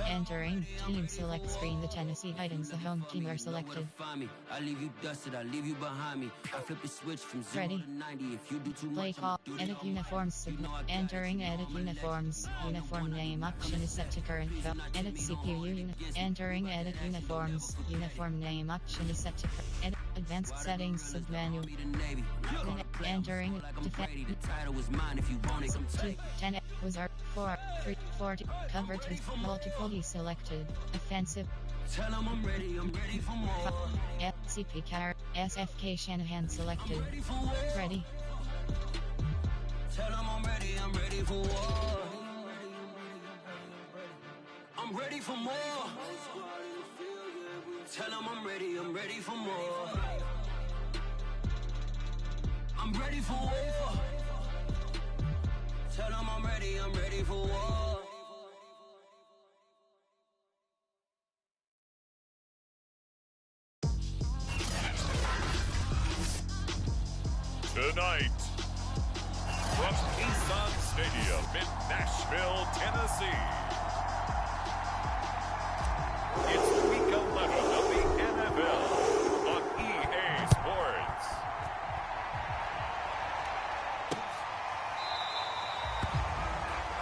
Entering team select screen. The Tennessee Titans, the home team, are selected. I leave you dusted, I leave you behind me. I flip the switch from 0 Ready. to 90. If you do too Play much, call. Edit uniforms. Entering edit uniforms. Uniform name option is set to current. Edit CPU unit. Entering edit uniforms. Uniform name option is set to edit. Advanced settings submenu. Entering defense. The title is mine if you want it. 2 10 wizard 4 3 40 cover 2 multiple deselected offensive. Tell them I'm ready for more. FCP car SFK Shanahan selected. Ready. Tell them I'm ready for war. I'm ready for more. Tell them I'm ready for more. I'm ready for war. Tell them I'm ready for war. Tonight, from Nissan Stadium in Nashville, Tennessee, it's Week 11 of the NFL on EA Sports.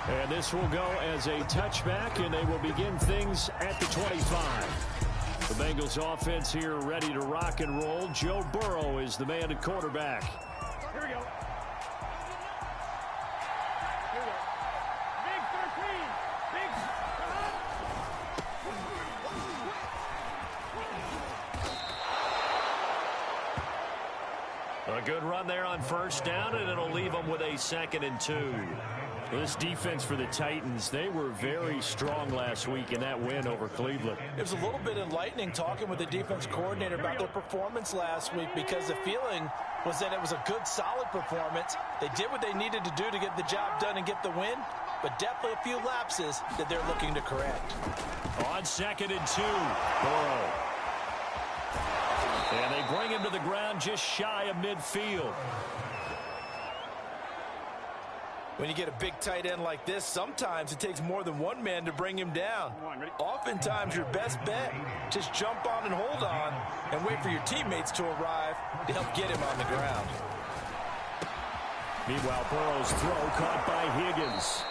And this will go as a touchback, and they will begin things at the 25. The Bengals offense here ready to rock and roll. Joe Burrow is the man at quarterback. Here we go. Big 13. Big. A good run there on first down, and it'll leave them with a 2nd and 2. This defense for the Titans, they were very strong last week in that win over Cleveland. It was a little bit enlightening talking with the defense coordinator about their performance last week, because the feeling was that it was a good, solid performance. They did what they needed to do to get the job done and get the win, but definitely a few lapses that they're looking to correct. On 2nd and 2, Burrow. And they bring him to the ground just shy of midfield. When you get a big tight end like this, sometimes it takes more than one man to bring him down. Oftentimes, your best bet, just jump on and hold on and wait for your teammates to arrive to help get him on the ground. Meanwhile, Burrow's throw caught by Higgins.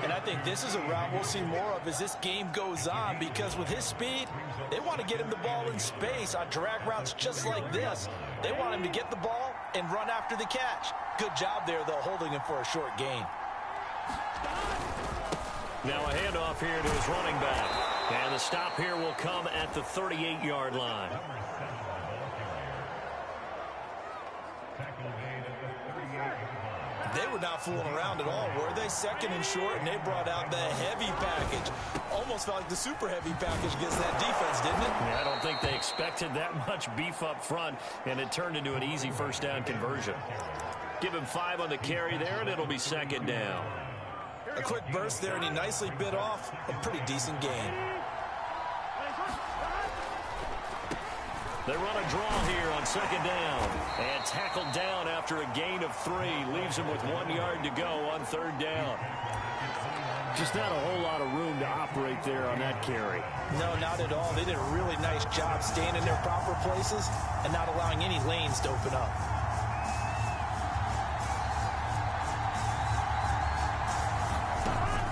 And I think this is a route we'll see more of as this game goes on, because with his speed, they want to get him the ball in space on drag routes just like this. They want him to get the ball and run after the catch. Good job there, though, holding him for a short gain. Now a handoff here to his running back. And the stop here will come at the 38-yard line. They were not fooling around at all, were they? 2nd and short, and they brought out the heavy package. Almost felt like the super heavy package against that defense, didn't it? Yeah, I don't think they expected that much beef up front, and it turned into an easy first down conversion. Give him 5 on the carry there, and it'll be 2nd down. A quick burst there, and he nicely bit off a pretty decent gain. They run a draw here on 2nd down. And tackled down after a gain of 3. Leaves him with 1 yard to go on 3rd down. Just not a whole lot of room to operate there on that carry. No, not at all. They did a really nice job staying in their proper places and not allowing any lanes to open up.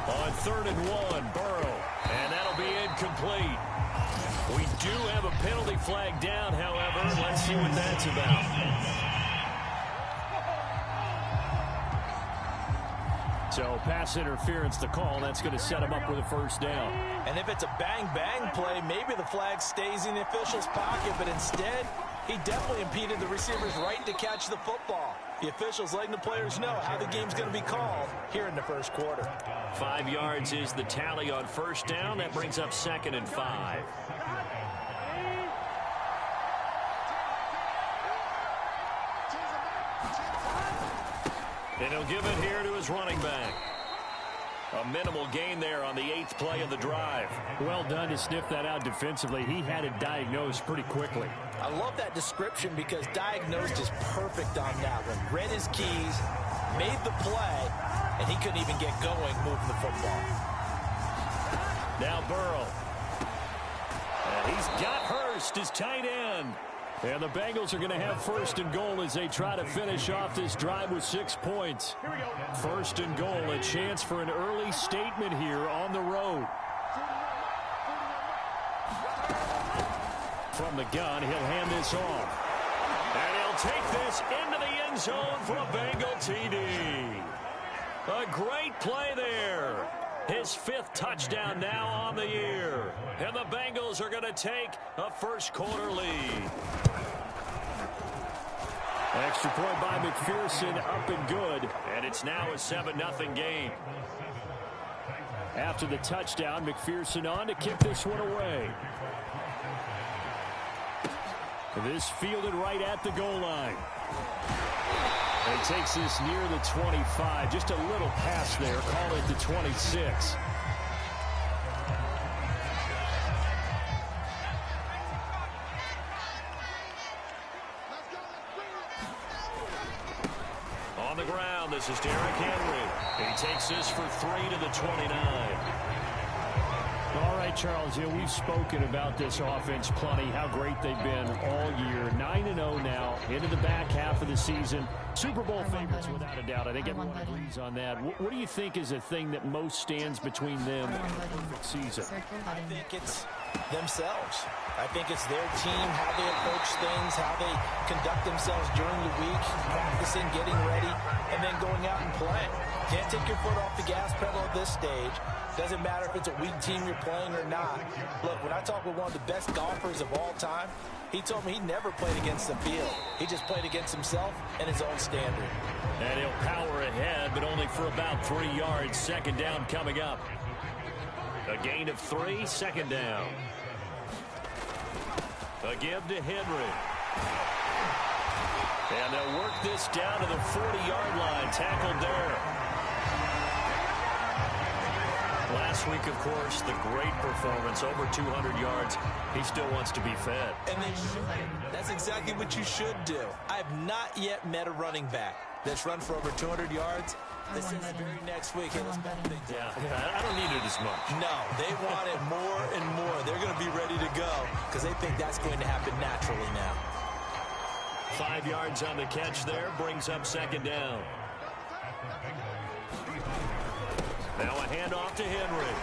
On 3rd and 1, Burrow. And that'll be incomplete. We do have a penalty flag down, however. Let's see what that's about. So pass interference the call. That's going to set him up with a first down. And if it's a bang-bang play, maybe the flag stays in the official's pocket, but instead, he definitely impeded the receiver's right to catch the football. The officials letting the players know how the game's going to be called here in the first quarter. 5 yards is the tally on first down. That brings up 2nd and 5. And he'll give it here to his running back. A minimal gain there on the 8th play of the drive. Well done to sniff that out defensively. He had it diagnosed pretty quickly. I love that description because diagnosed is perfect on that one. Read his keys, made the play, and he couldn't even get going moving the football. Now Burrow. And he's got Hurst, his tight end. And the Bengals are going to have first and goal as they try to finish off this drive with 6 points. First and goal, a chance for an early statement here on the road. From the gun, he'll hand this off. And he'll take this into the end zone for a Bengal TD. A great play there. His 5th touchdown now on the year. And the Bengals are going to take a first quarter lead. Extra point by McPherson, up and good. And it's now a 7-0 game. After the touchdown, McPherson on to kick this one away. This fielded right at the goal line. And he takes this near the 25. Just a little pass there. Call it the 26. On the ground, this is Derrick Henry. He takes this for 3 to the 29. All right, Charles, we've spoken about this offense plenty, how great they've been all year. 9-0 now, into the back half of the season. Super Bowl favorites, without a doubt. I think everyone agrees on that. What do you think is the thing that most stands between them and the perfect season? I think it's themselves. I think it's their team, how they approach things, how they conduct themselves during the week, practicing, getting ready, and then going out and playing. Can't take your foot off the gas pedal at this stage. Doesn't matter if it's a weak team you're playing or not. Look, when I talk with one of the best golfers of all time, he told me he never played against the field. He just played against himself and his own standard. And he'll power ahead, but only for about 3 yards. Second down coming up. A gain of 3, second down. A give to Henry. And they'll work this down to the 40-yard line. Tackled there. Last week, of course, the great performance, over 200 yards. He still wants to be fed. And that's exactly what you should do. I have not yet met a running back that's run for over 200 yards. This is the very next week. Yeah, I don't need it as much. No, they want it more and more. They're going to be ready to go because they think that's going to happen naturally now. 5 yards on the catch there, brings up second down. Now a handoff to Henry.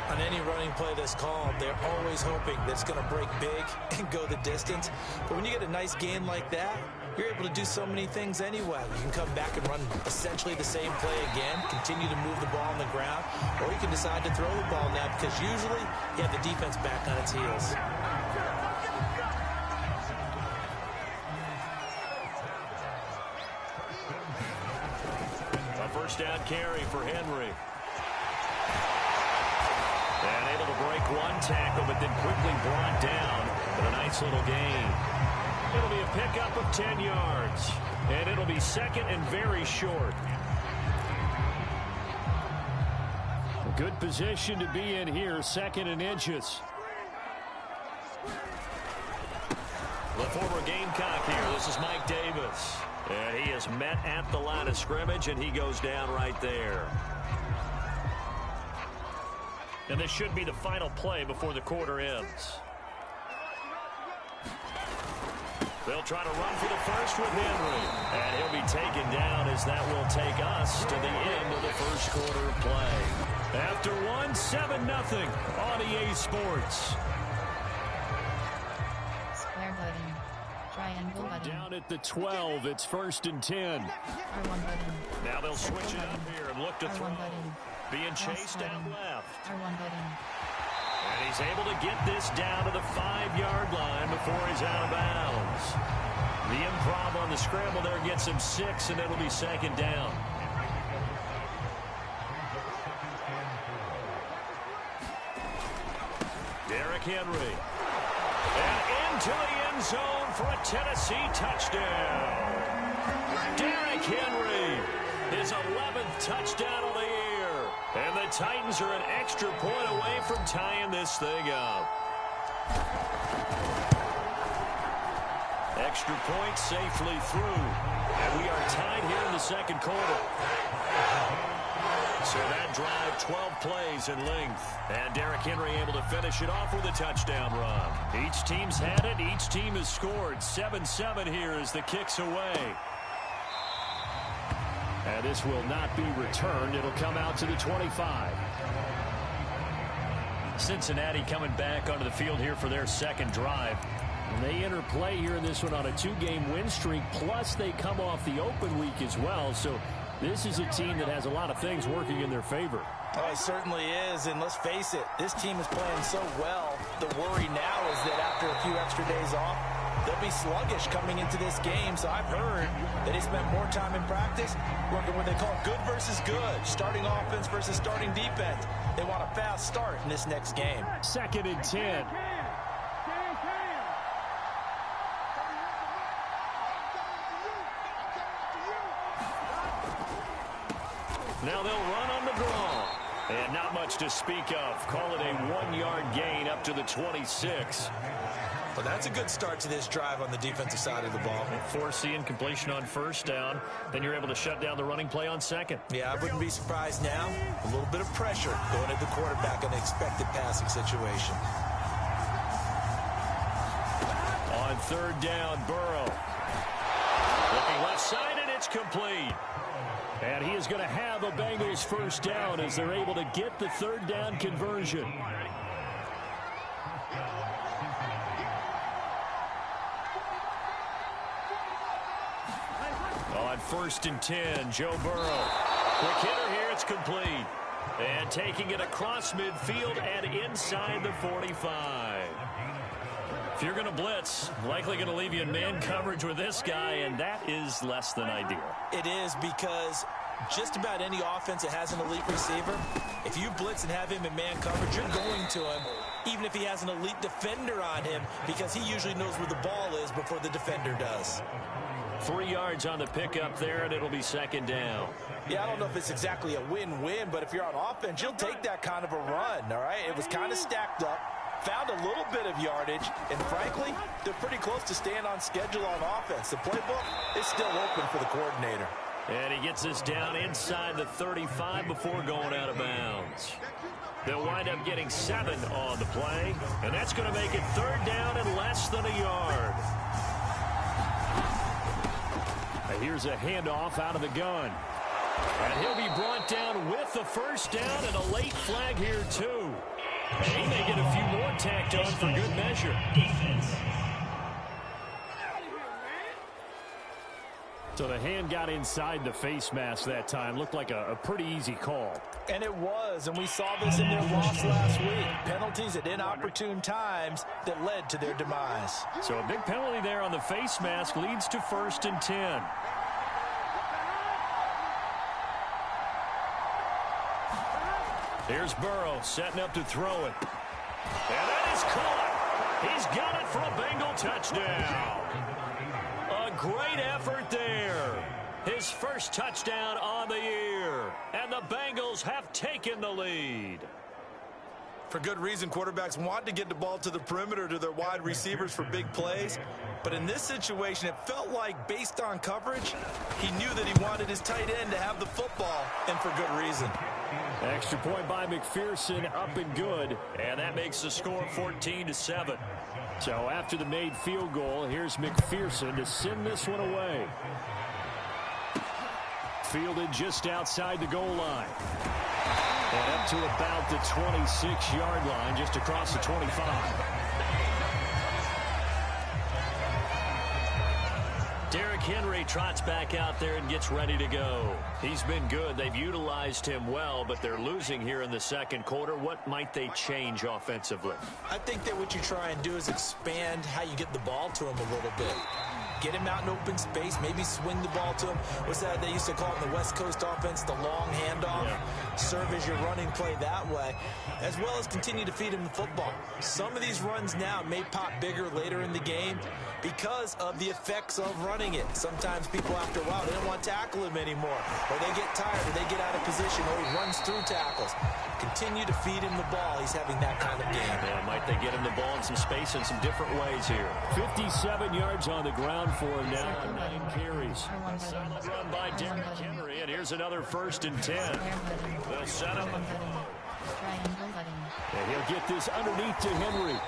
On any running play that's called, they're always hoping that it's going to break big and go the distance. But when you get a nice gain like that, you're able to do so many things anyway. You can come back and run essentially the same play again, continue to move the ball on the ground, or you can decide to throw the ball now because usually you have the defense back on its heels. First down carry for Henry. And able to break one tackle, but then quickly brought down with a nice little gain. It'll be a pickup of 10 yards. And it'll be second and very short. A good position to be in here, second and inches. The former Gamecock here. This is Mike Davis. And he is met at the line of scrimmage, and he goes down right there. And this should be the final play before the quarter ends. They'll try to run for the first with Henry. And he'll be taken down as that will take us to the end of the first quarter of play. After 7-0 on EA Sports. Square button. Triangle button. Down at the 12, it's first and 10. R1 button. Now they'll switch it up here and look to R1 throw. button. Being chased button. out left. R1 button. And he's able to get this down to the 5-yard line before he's out of bounds. The improv on the scramble there gets him 6, and it'll be second down. Derrick Henry. And into the end zone for a Tennessee touchdown. Derrick Henry, his 11th touchdown of the year. And the Titans are an extra point away from tying this thing up. Extra point safely through. And we are tied here in the second quarter. So that drive, 12 plays in length. And Derrick Henry able to finish it off with a touchdown run. Each team's had it. Each team has scored. 7-7 here as the kick's away. And this will not be returned. It'll come out to the 25. Cincinnati coming back onto the field here for their second drive. And they enter play here in this one on a 2-game win streak, plus they come off the open week as well. So this is a team that has a lot of things working in their favor. Oh, it certainly is, and let's face it, this team is playing so well. The worry now is that after a few extra days off, they'll be sluggish coming into this game. So I've heard that they spent more time in practice working what they call good versus good, starting offense versus starting defense. They want a fast start in this next game. 2nd and 10. Now they'll run on the draw. And not much to speak of. Call it a 1-yard gain up to the 26. Well, that's a good start to this drive on the defensive side of the ball. Forcing completion on first down. Then you're able to shut down the running play on second. Yeah, I wouldn't be surprised now. A little bit of pressure going at the quarterback in an expected passing situation. On 3rd down, Burrow. Looking left side, and it's complete. And he is going to have a Bengals first down as they're able to get the 3rd down conversion. On 1st and 10, Joe Burrow. Quick hitter here, it's complete. And taking it across midfield and inside the 45. If you're going to blitz, likely going to leave you in man coverage with this guy, and that is less than ideal. It is, because just about any offense that has an elite receiver, if you blitz and have him in man coverage, you're going to him, even if he has an elite defender on him, because he usually knows where the ball is before the defender does. 3 yards on the pickup there, and it'll be 2nd down. Yeah, I don't know if it's exactly a win-win, but if you're on offense, you'll take that kind of a run, all right? It was kind of stacked up. Found a little bit of yardage, and frankly, they're pretty close to staying on schedule on offense. The playbook is still open for the coordinator. And he gets this down inside the 35 before going out of bounds. They'll wind up getting 7 on the play, and that's going to make it 3rd down and less than a yard. And here's a handoff out of the gun. And he'll be brought down with the first down and a late flag here, too. He may get a few more tacked on for good measure. So the hand got inside the face mask that time. Looked like a pretty easy call. And it was, and we saw this in their loss last week. Penalties at inopportune times that led to their demise. So a big penalty there on the face mask leads to 1st and 10. Here's Burrow setting up to throw it. And that is caught. He's got it for a Bengal touchdown. A great effort there. His first touchdown on the year. And the Bengals have taken the lead. For good reason, quarterbacks want to get the ball to the perimeter to their wide receivers for big plays. But in this situation, it felt like, based on coverage, he knew that he wanted his tight end to have the football, and for good reason. Extra point by McPherson, up and good. And that makes the score 14-7. So after the made field goal, here's McPherson to send this one away. Fielded just outside the goal line. And up to about the 26-yard line, just across the 25. Derrick Henry trots back out there and gets ready to go. He's been good. They've utilized him well, but they're losing here in the second quarter. What might they change offensively? I think that what you try and do is expand how you get the ball to him a little bit. Get him out in open space, maybe swing the ball to him. What's that they used to call it in the West Coast offense, the long handoff? Yeah. Serve as your running play that way, as well as continue to feed him the football. Some of these runs now may pop bigger later in the game because of the effects of running it. Sometimes people, after a while, they don't want to tackle him anymore, or they get tired, or they get out of position, or he runs through tackles. Continue to feed him the ball. He's having that kind of game. Yeah, might they get him the ball in some space in some different ways here. 57 yards on the ground for him now on 9 carries. Solid run by Derrick Henry, and here's another 1st and 10. They'll set him. And he'll get this underneath to Henry.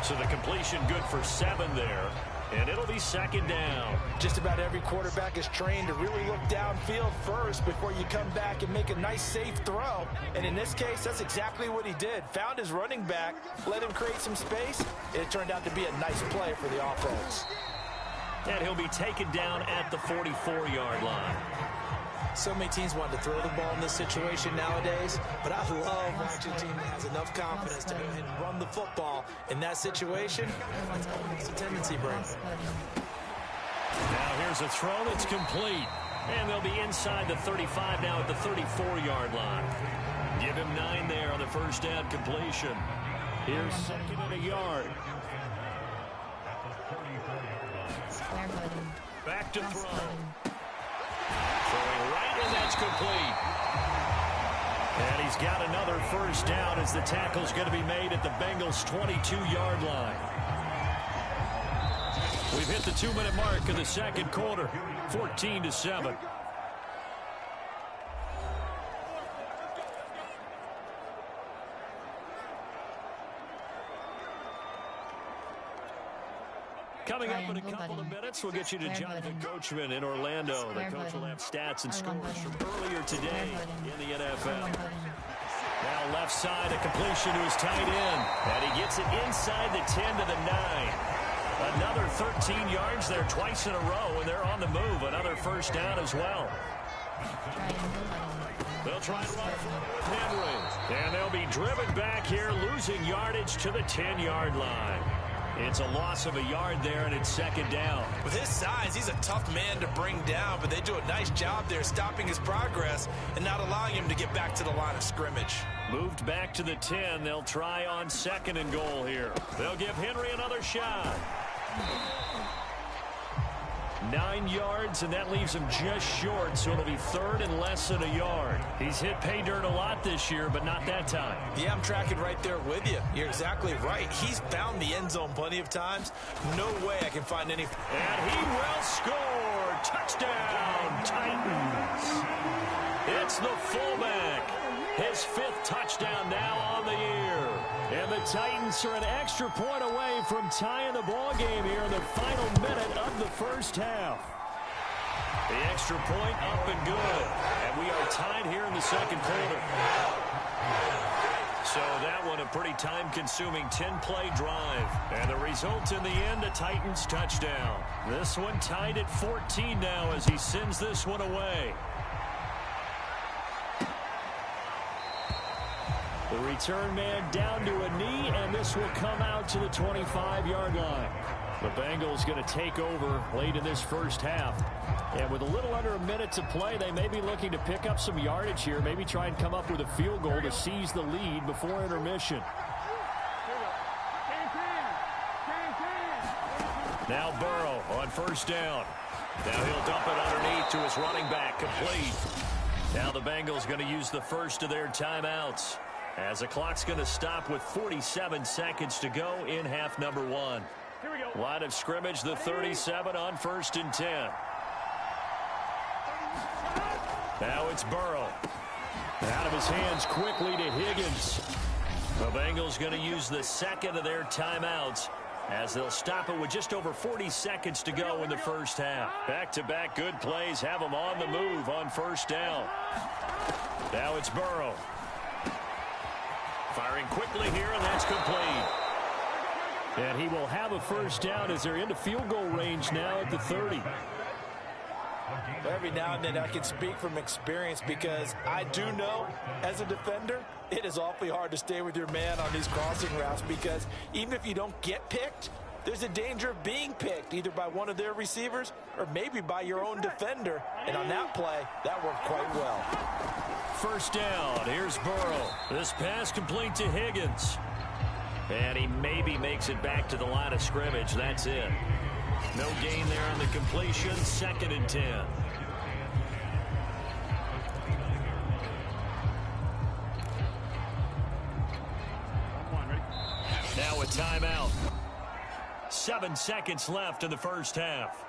So the completion good for 7 there. And it'll be 2nd down. Just about every quarterback is trained to really look downfield first before you come back and make a nice, safe throw. And in this case, that's exactly what he did. Found his running back, let him create some space. It turned out to be a nice play for the offense. And he'll be taken down at the 44-yard line. So many teams want to throw the ball in this situation nowadays, but I love watching a team that has enough confidence to go ahead and run the football in that situation. It's a tendency break. Now here's a throw that's complete. And they'll be inside the 35 now at the 34-yard line. Give him 9 there on the 1st down completion. Here's 2nd and a yard. Back to throw. Throwing right, and that's complete. And he's got another 1st down as the tackle's going to be made at the Bengals' 22-yard line. We've hit the 2-minute mark of the 2nd quarter, 14-7. Coming up in a couple of minutes, we'll get you to Jonathan Coachman in Orlando. The coach will have stats and scores from earlier today in the NFL. Now left side, a completion to his tight end. And he gets it inside the 10 to the 9. Another 13 yards there twice in a row, and they're on the move. Another 1st down as well. They'll try to run with Henry. And they'll be driven back here, losing yardage to the 10-yard line. It's a loss of a yard there, and it's 2nd down. With his size, he's a tough man to bring down, but they do a nice job there stopping his progress and not allowing him to get back to the line of scrimmage. Moved back to the 10. They'll try on 2nd and goal here. They'll give Henry another shot. 9 yards, and that leaves him just short, so it'll be 3rd and less than a yard. He's hit pay dirt a lot this year, but not that time. Yeah, I'm tracking right there with you. You're exactly right. He's found the end zone plenty of times. No way I can find any. And he will score. Touchdown, Titans. It's the fullback. His 5th touchdown now on the year. And the Titans are an extra point away from tying the ball game here in the final minute of the 1st half. The extra point up and good. And we are tied here in the 2nd quarter. So that one a pretty time-consuming 10-play drive. And the result in the end, a Titans touchdown. This one tied at 14 now as he sends this one away. The return man down to a knee, and this will come out to the 25-yard line. The Bengals going to take over late in this 1st half. And with a little under a minute to play, they may be looking to pick up some yardage here, maybe try and come up with a field goal to seize the lead before intermission. Now Burrow on 1st down. Now he'll dump it underneath to his running back, complete. Now the Bengals going to use the 1st of their timeouts, as the clock's going to stop with 47 seconds to go in half number 1. Here we go. Line of scrimmage, the 37 on 1st and 10. Now it's Burrow. Out of his hands quickly to Higgins. The Bengals going to use the 2nd of their timeouts, as they'll stop it with just over 40 seconds to go in the 1st half. Back-to-back good plays have them on the move on 1st down. Now it's Burrow. Firing quickly here, and that's complete. And he will have a 1st down as they're into field goal range now at the 30. Every now and then I can speak from experience, because I do know as a defender it is awfully hard to stay with your man on these crossing routes, because even if you don't get picked, there's a danger of being picked either by one of their receivers or maybe by your own defender. And on that play, that worked quite well. First down, here's Burrow. This pass complete to Higgins. And he maybe makes it back to the line of scrimmage. That's it. No gain there on the completion. 2nd and 10. Now a timeout. 7 seconds left in the first half.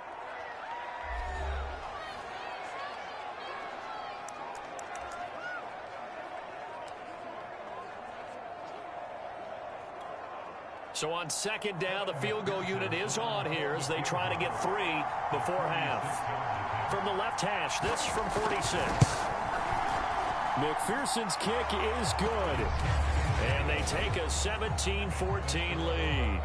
So on 2nd down, the field goal unit is on here as they try to get 3 before half. From the left hash, this from 46. McPherson's kick is good. And they take a 17-14 lead.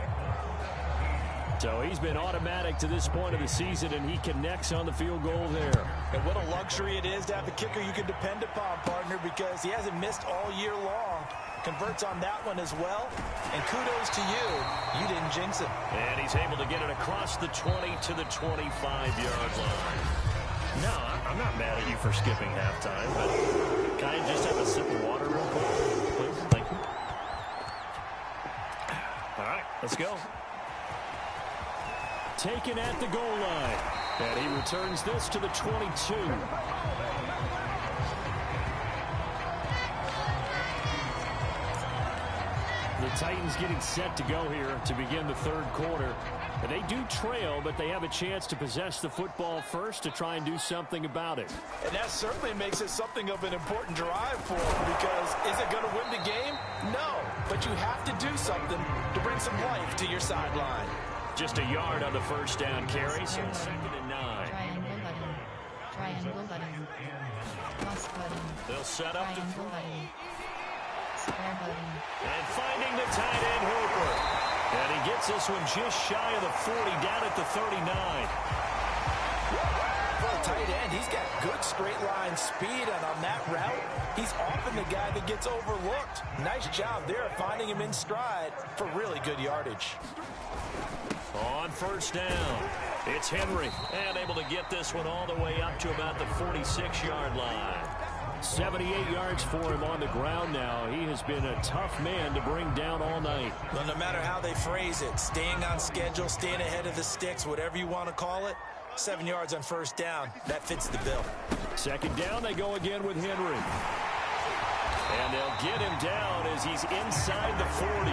So he's been automatic to this point of the season, and he connects on the field goal there. And what a luxury it is to have a kicker you can depend upon, partner, because he hasn't missed all year long. Converts on that one as well. And kudos to you. You didn't jinx him. And he's able to get it across the 20 to the 25-yard line. No, I'm not mad at you for skipping halftime, but can I just have a sip of water real quick? Please, thank you. All right, let's go. Taken at the goal line. And he returns this to the 22. The Titans getting set to go here to begin the 3rd quarter. And they do trail, but they have a chance to possess the football first to try and do something about it. And that certainly makes it something of an important drive for them, because is it going to win the game? No, but you have to do something to bring some life to your sideline. Just a yard on the first down carry, so 2nd and 9. Triangle button. Cross button. They'll set up to Triangle button. Square button. and finding the tight end Hooper. And he gets this one just shy of the 40, down at the 39. For a tight end, he's got good straight line speed, and on that route, he's often the guy that gets overlooked. Nice job there finding him in stride for really good yardage. On first down, it's Henry, and able to get this one all the way up to about the 46-yard line. 78 yards for him on the ground now. He has been a tough man to bring down all night. Well, no matter how they phrase it, staying on schedule, staying ahead of the sticks, whatever you want to call it, 7 yards on first down, that fits the bill. 2nd down, they go again with Henry. And they'll get him down as he's inside the 40.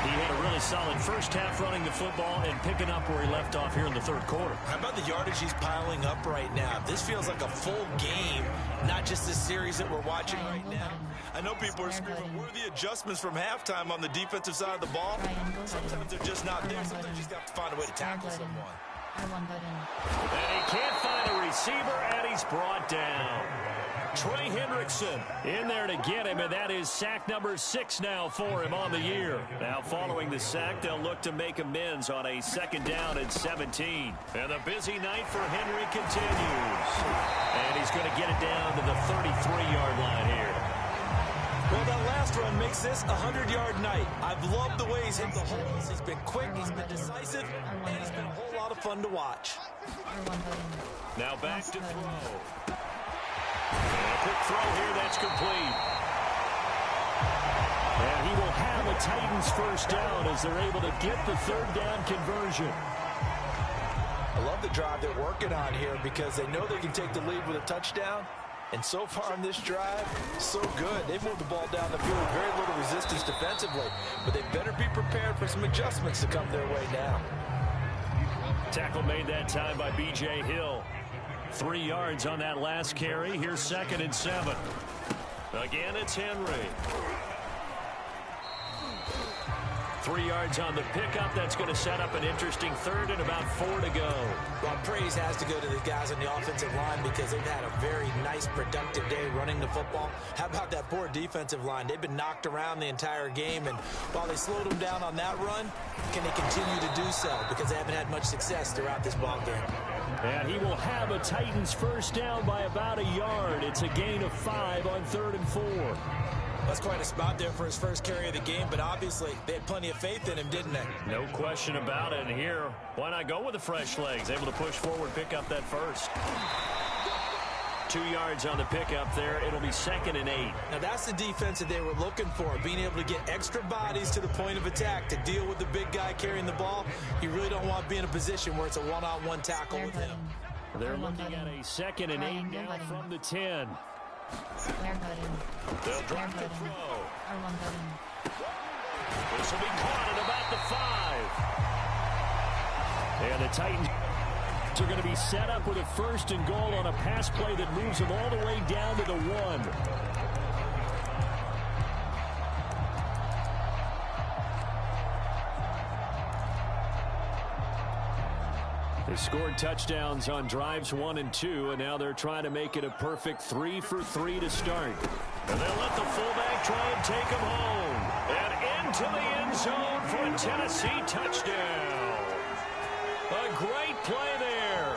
He had a really solid first half running the football and picking up where he left off here in the 3rd quarter. How about the yardage he's piling up right now? This feels like a full game, not just the series that we're watching right now. I know people are screaming, where are the adjustments from halftime on the defensive side of the ball? Sometimes they're just not there. Sometimes you just have to find a way to tackle someone. R1 button. And he can't find a receiver, and he's brought down. Trey Hendrickson in there to get him, and that is sack number 6 now for him on the year. Now following the sack, they'll look to make amends on a 2nd down and 17. And the busy night for Henry continues. And he's going to get it down to the 33-yard line here. Well, that last run makes this a 100-yard night. I've loved the way he's hit the holes. He's been quick, he's been decisive, and he's been a whole lot of fun to watch. R1 button. Now back to throw. And a quick throw here, that's complete. And he will have a Titans first down as they're able to get the 3rd down conversion. I love the drive they're working on here because they know they can take the lead with a touchdown. And so far on this drive, so good. They've moved the ball down the field with very little resistance defensively. But they better be prepared for some adjustments to come their way now. Tackle made that time by B.J. Hill. 3 yards on that last carry. Here's 2nd and 7. Again, it's Henry. 3 yards on the pickup. That's going to set up an interesting 3rd and about 4 to go. Well, praise has to go to the guys on the offensive line because they've had a very nice, productive day running the football. How about that poor defensive line? They've been knocked around the entire game, and while they slowed them down on that run, can they continue to do so? Because they haven't had much success throughout this ball game. And he will have a Titans first down by about a yard. It's a gain of 5 on 3rd and 4. That's quite a spot there for his first carry of the game, but obviously they had plenty of faith in him, didn't they? No question about it. And here, why not go with the fresh legs? Able to push forward, pick up that first. 2 yards on the pickup there. It'll be 2nd and 8. Now that's the defense that they were looking for, being able to get extra bodies to the point of attack to deal with the big guy carrying the ball. You really don't want to be in a position where it's a one-on-one tackle with him. They're looking at a 2nd and 8 now from the 10. Square button. They'll drop the throw. This will be caught at about the 5. And the Titans are going to be set up with a 1st and goal on a pass play that moves them all the way down to the 1. They scored touchdowns on drives 1 and 2, and now they're trying to make it a perfect 3 for 3 to start. And they'll let the fullback try and take him home. And into the end zone for a Tennessee touchdown. A great play there.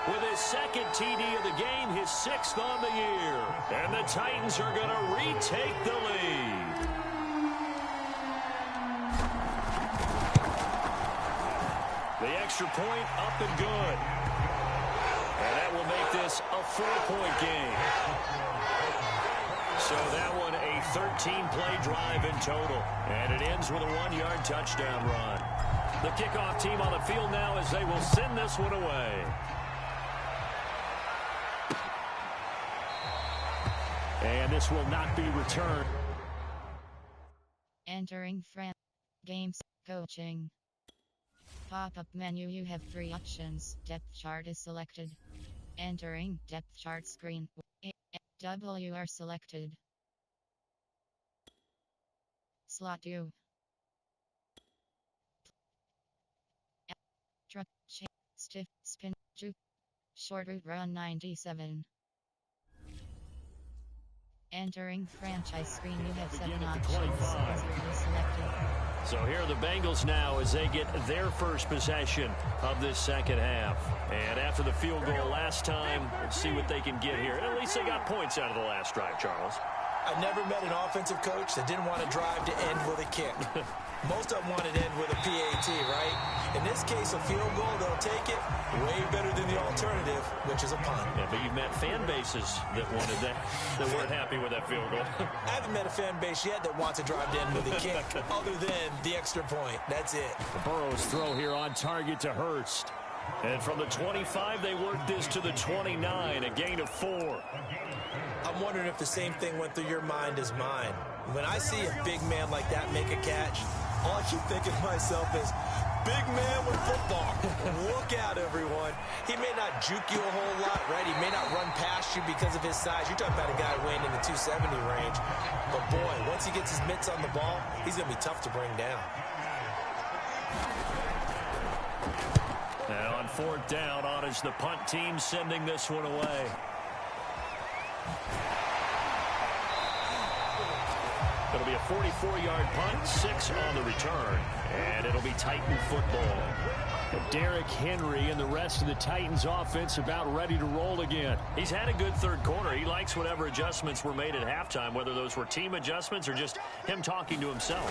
With his 2nd TD of the game, his 6th on the year. And the Titans are going to retake the lead. The extra point up and good. And that will make this a 4-point game. So that one a 13-play drive in total. And it ends with a 1-yard touchdown run. The kickoff team on the field now as they will send this one away. And this will not be returned. Entering France. Games. Coaching. Pop-up menu. You have 3 options. Depth chart is selected. Entering depth chart screen. W are selected. Slot 2. Truck. Stiff. Spin. Juke. Short route run 97. Entering franchise screen, you have 7 options. Selected. So here are the Bengals now as they get their first possession of this second half. And after the field goal last time, let's see what they can get here. At least they got points out of the last drive, Charles. I've never met an offensive coach that didn't want to drive to end with a kick. Most of them want to end with a PAT, right? In this case, a field goal, they'll take it way better than the alternative, which is a punt. Yeah, but you've met fan bases that wanted that weren't happy with that field goal. I haven't met a fan base yet that wants to drive to end with a kick, other than the extra point. That's it. The Burrows throw here on target to Hurst. And from the 25, they work this to the 29, a gain of 4. I'm wondering if the same thing went through your mind as mine. When I see a big man like that make a catch, all I keep thinking to myself is, big man with football. Look out, everyone. He may not juke you a whole lot, right? He may not run past you because of his size. You're talking about a guy weighing in the 270 range. But, boy, once he gets his mitts on the ball, he's going to be tough to bring down. And on 4th down, on is the punt team sending this one away. It'll be a 44-yard punt, 6 on the return, and it'll be Titan football. Derrick Henry and the rest of the Titans offense about ready to roll again. He's had a good third quarter. He likes whatever adjustments were made at halftime, whether those were team adjustments or just him talking to himself.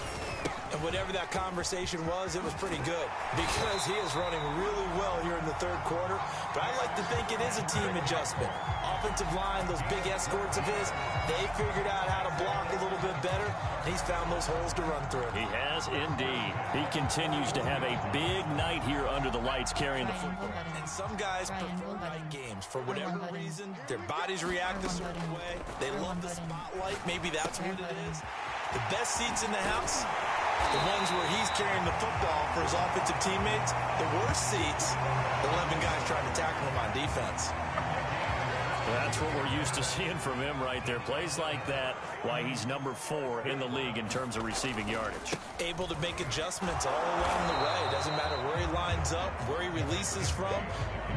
And whatever that conversation was, it was pretty good because he is running really well here in the third quarter. But I like to think it is a team adjustment. Offensive line, those big escorts of his, they figured out how to block a little bit better. And he's found those holes to run through. He has indeed. He continues to have a big night here under the lights carrying the football. And some guys prefer night games. For whatever reason, their bodies react a certain way. They love the spotlight. Maybe that's what it is. The best seats in the house, the ones where he's carrying the football for his offensive teammates. The worst seats, the 11 guys trying to tackle him on defense. That's what we're used to seeing from him right there. Plays like that, why he's number 4 in the league in terms of receiving yardage. Able to make adjustments all along the way. Doesn't matter where he lines up, where he releases from.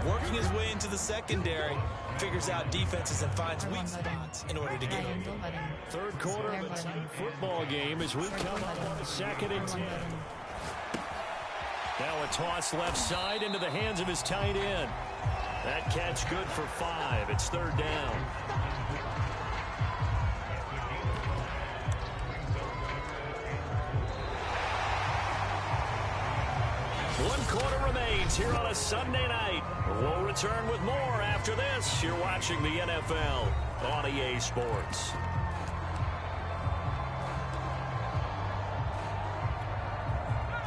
Working his way into the secondary, figures out defenses and finds weak spots in order to get him. Third quarter of a tight football game as we come up on 2nd and 10. Now a toss left side into the hands of his tight end. That catch good for 5. It's 3rd down. One quarter remains here on a Sunday night. We'll return with more after this. You're watching the NFL on EA Sports.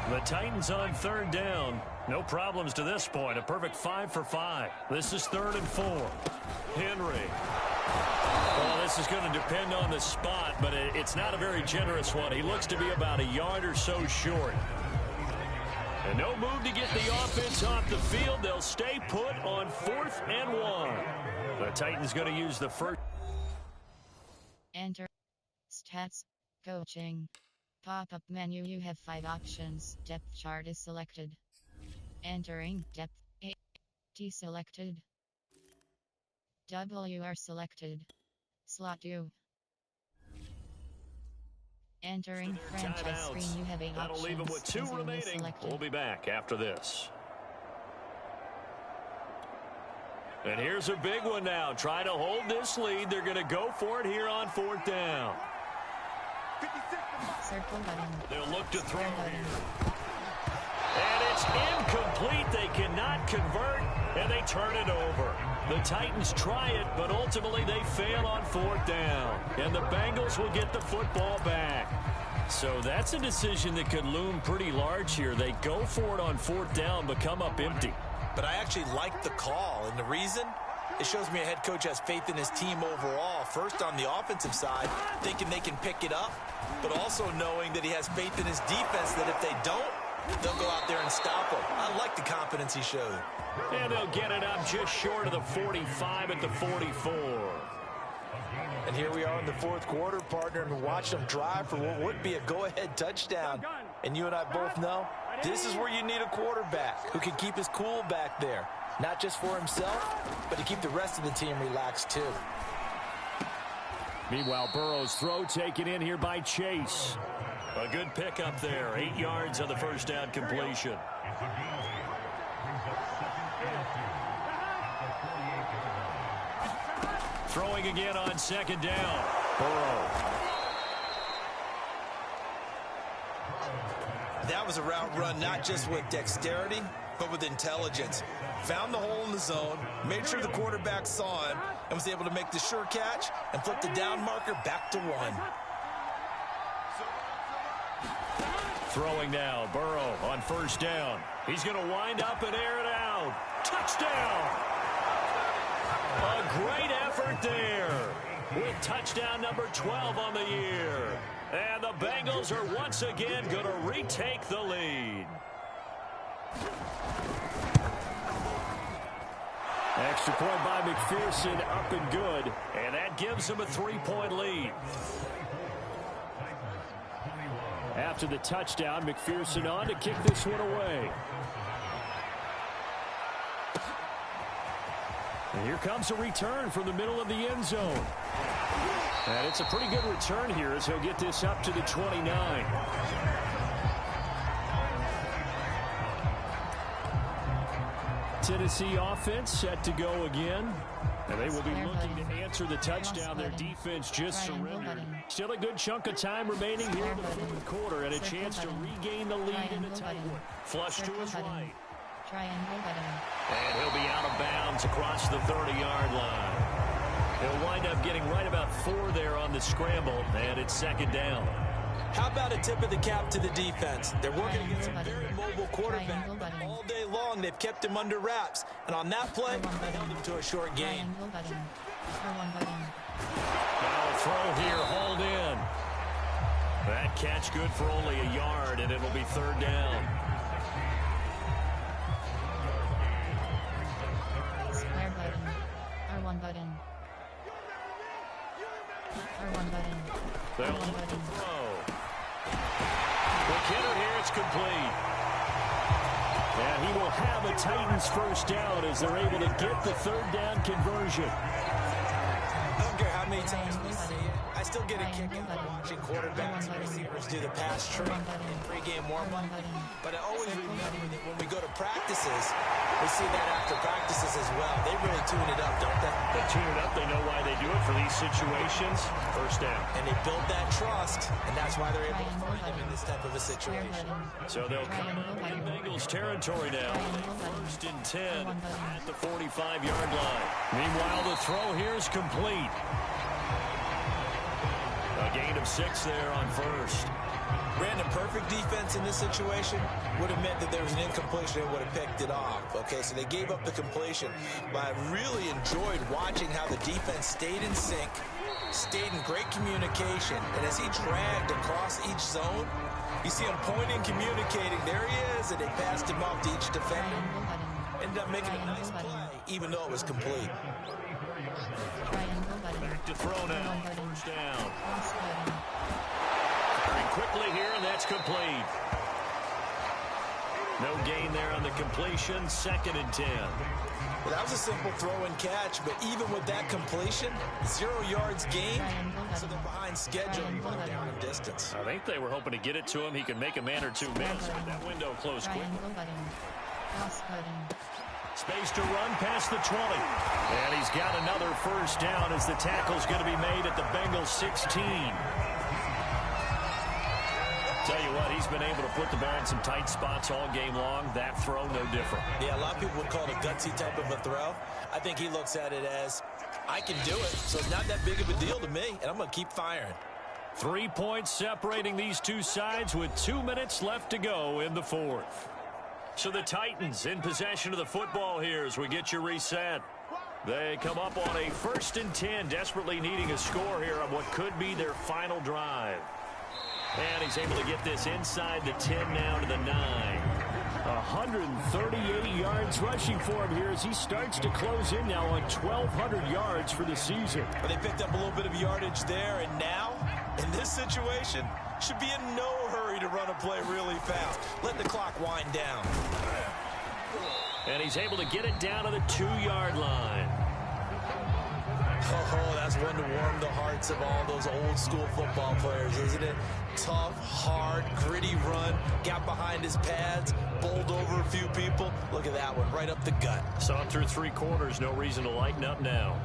The Titans on third down. No problems to this point. A perfect 5 for 5. This is 3rd and 4. Henry. Well, this is going to depend on the spot, but it's not a very generous one. He looks to be about a yard or so short. And no move to get the offense off the field. They'll stay put on 4th and 1. The Titans going to use the first. Enter. Stats. Coaching. Pop-up menu. You have 5 options. Depth chart is selected. Entering. Depth. A. T selected. WR selected. Slot 2. Entering franchise screen. You have 8 That'll options. leave them with 2 remaining. We'll be back after this. And here's a big one now. Trying to hold this lead. They're going to go for it here on 4th down. Circle button. They'll look to throw Button. and it's incomplete. They cannot convert, and they turn it over. The Titans try it, but ultimately they fail on 4th down, and the Bengals will get the football back. So that's a decision that could loom pretty large here. They go for it on 4th down, but come up empty. But I actually like the call, and the reason? It shows me a head coach has faith in his team overall. First, on the offensive side, thinking they can pick it up, but also knowing that he has faith in his defense that if they don't, they'll go out there and stop them. I like the confidence he showed. And they'll get it up just short of the 45 at the 44. And here we are in the 4th quarter, partner, and watch them drive for what would be a go-ahead touchdown. And you and I both know this is where you need a quarterback who can keep his cool back there. Not just for himself, but to keep the rest of the team relaxed, too. Meanwhile, Burrow's throw taken in here by Chase. A good pickup there. 8 yards on the first down completion. Throwing again on 2nd down. Burrow. That was a route run not just with dexterity, but with intelligence. Found the hole in the zone, made sure the quarterback saw him, and was able to make the sure catch and flip the down marker back to 1. Throwing now, Burrow on 1st down. He's going to wind up and air it out. Touchdown! A great effort there with touchdown number 12 on the year. And the Bengals are once again going to retake the lead. Extra point by McPherson, up and good. And that gives them a 3-point lead. After the touchdown, McPherson on to kick this one away. And here comes a return from the middle of the end zone. And it's a pretty good return here as he'll get this up to the 29. Tennessee offense set to go again. And they will be looking to answer the touchdown. Their defense just surrendered. Still a good chunk of time remaining here in the 4th quarter and a chance to regain the lead in a tight one. Flush to his right. And he'll be out of bounds across the 30-yard line. He'll wind up getting right about 4 there on the scramble, and it's 2nd down. How about a tip of the cap to the defense? They're working against a very mobile quarterback. All day long, they've kept him under wraps. And on that play, they held him to a short gain. Now a throw here, hauled in. That catch good for only a yard, and it'll be 3rd down. Square button. R1 button. R1 button. They'll look to throw. McKinnon here, it's complete. And he will have a Titans first down as they're able to get the 3rd down conversion. I don't care how many times we see it. I still get a kick out of watching quarterbacks and receivers do the pass trick in pregame warm-up. But I always remember that when we go to practices, We see that after practices as well. They really tune it up, don't they? They tune it up. They know why they do it for these situations. First down. And they build that trust, and that's why they're able to find him in this type of a situation. So they'll come in Bengals territory now. First and 10 at the 45-yard line. Meanwhile, the throw here is complete. A gain of 6 there on first. Brandon, perfect defense in this situation would have meant that there was an incompletion and would have picked it off. Okay, so they gave up the completion. But I really enjoyed watching how the defense stayed in sync, stayed in great communication. And as he dragged across each zone, you see him pointing, communicating. There he is, and they passed him off to each defender. Ended up making a nice play, even though it was complete. Back to throw now. First down. Very quickly here, and that's complete. No gain there on the completion. 2nd and 10. Well, that was a simple throw and catch, but even with that completion, 0 yards gained, so they're behind schedule, down in distance. I think they were hoping to get it to him. He could make a man or two miss, but that window closed quickly. Space to run past the 20. And he's got another first down as the tackle's going to be made at the Bengals 16. Tell you what, he's been able to put the ball in some tight spots all game long. That throw, no different. Yeah, a lot of people would call it a gutsy type of a throw. I think he looks at it as, I can do it, so it's not that big of a deal to me, and I'm going to keep firing. 3 points separating these two sides with 2 minutes left to go in the fourth. So the Titans in possession of the football here as we get you reset. They come up on a 1st and 10, desperately needing a score here on what could be their final drive. And he's able to get this inside the 10 now to the 9. 138 yards rushing for him here as he starts to close in now on 1,200 yards for the season. But they picked up a little bit of yardage there, and now, in this situation, should be in no hurry to run a play really fast. Let the clock wind down. And he's able to get it down to the 2-yard line. Oh, that's one to warm the hearts of all those old school football players, isn't it? Tough, hard, gritty run, got behind his pads, bowled over a few people. Look at that one, right up the gut. Saw him through 3 quarters, no reason to lighten up now.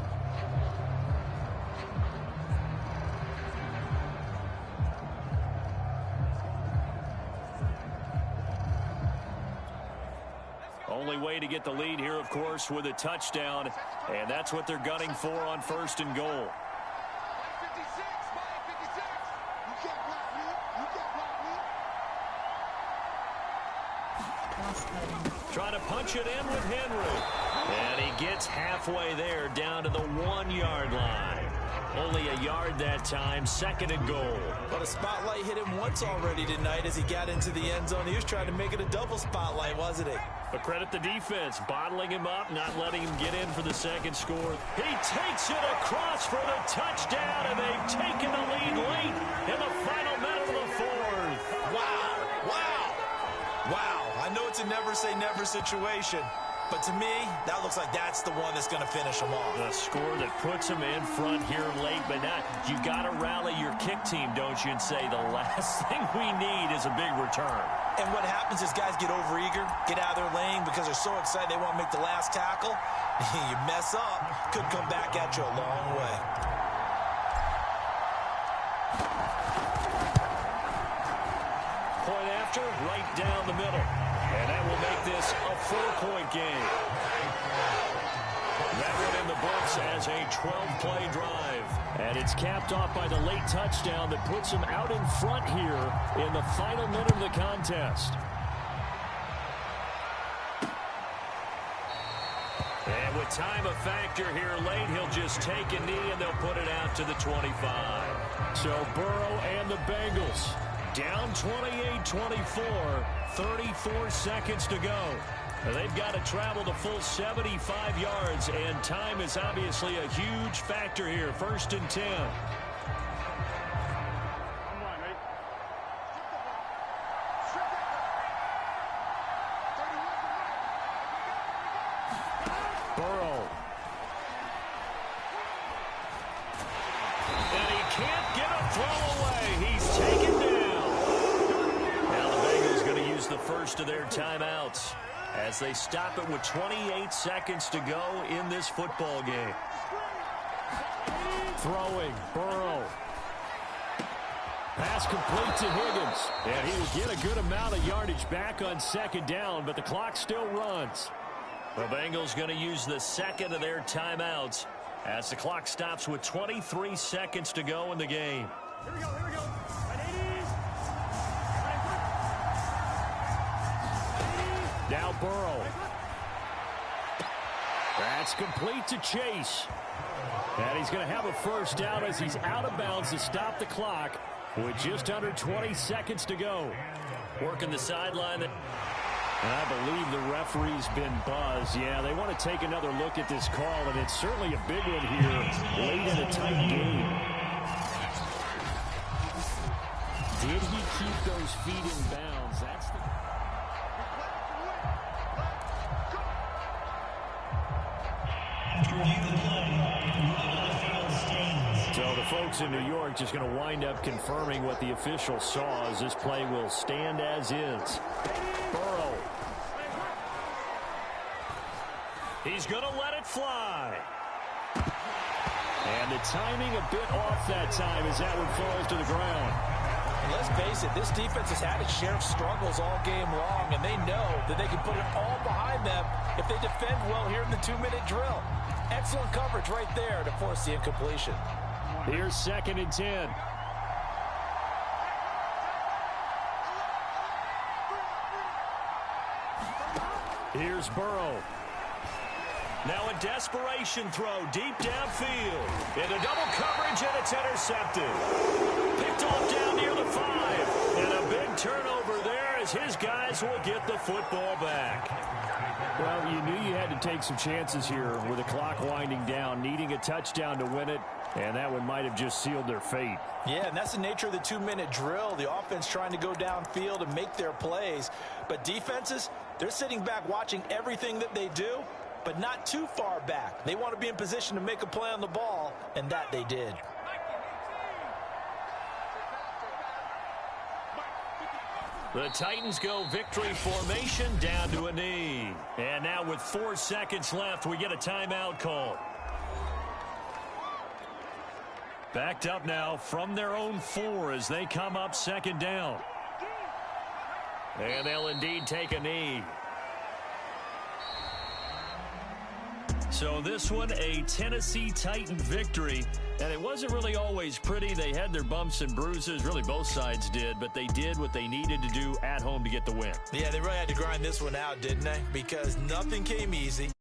Only way to get the lead here, of course, with a touchdown, and that's what they're gunning for on 1st and goal. Trying to punch it in with Henry, and he gets halfway there down to the 1-yard line. Only a yard that time, 2nd and goal. But a spotlight hit him once already tonight as he got into the end zone. He was trying to make it a double spotlight, wasn't he? But credit the defense, bottling him up, not letting him get in for the 2nd score. He takes it across for the touchdown, and they've taken the lead late in the final minute of the 4th. Wow, wow, wow. I know it's a never say never situation, but to me, that looks like that's the one that's going to finish them off. The score that puts them in front here late, but not. You got to rally your kick team, don't you, and say the last thing we need is a big return. And what happens is guys get overeager, get out of their lane because they're so excited they want to make the last tackle. You mess up, could come back at you a long way. Point after, right down the middle. And that will make this a 4-point game. That one in the books as a 12-play drive. And it's capped off by the late touchdown that puts them out in front here in the final minute of the contest. And with time a factor here late, he'll just take a knee and they'll put it out to the 25. So Burrow and the Bengals down 28-24, 34 seconds to go. They've got to travel the full 75 yards, and time is obviously a huge factor here. 1st and 10. Burrow. And he can't get a throw away. He's taken down. Now the Bengals going to use the first of their timeouts. as they stop it with 28 seconds to go in this football game. Throwing, Burrow. Pass complete to Higgins. And he will get a good amount of yardage back on second down, but the clock still runs. The Bengals going to use the second of their timeouts as the clock stops with 23 seconds to go in the game. Here we go, here we go. Now Burrow. That's complete to Chase. And he's going to have a first down as he's out of bounds to stop the clock with just under 20 seconds to go. Working the sideline. And I believe the referee's been buzzed. Yeah, they want to take another look at this call, and it's certainly a big one here late in a tight game. Did he keep those feet in bounds? That's the... So the folks in New York just going to wind up confirming what the official saw as this play will stand as is. Burrow. He's going to let it fly. And the timing a bit off that time as that one falls to the ground. And let's face it, this defense has had its share of struggles all game long, and they know that they can put it all behind them if they defend well here in the 2-minute drill. Excellent coverage right there to force the incompletion. Here's 2nd and 10. Here's Burrow. Now a desperation throw deep downfield. Into double coverage, and it's intercepted. Picked off down near the 5. And a big turnover there as his guys will get the football back. Well, you knew you had to take some chances here with the clock winding down, needing a touchdown to win it, and that one might have just sealed their fate. Yeah, and that's the nature of the 2-minute drill. The offense trying to go downfield and make their plays. But defenses, they're sitting back watching everything that they do, but not too far back. They want to be in position to make a play on the ball, and that they did. The Titans go victory formation down to a knee. And now with 4 seconds left, we get a timeout call. Backed up now from their own 4 as they come up 2nd down. And they'll indeed take a knee. So this one, a Tennessee Titan victory. And it wasn't really always pretty. They had their bumps and bruises. Really, both sides did. But they did what they needed to do at home to get the win. Yeah, they really had to grind this one out, didn't they? Because nothing came easy.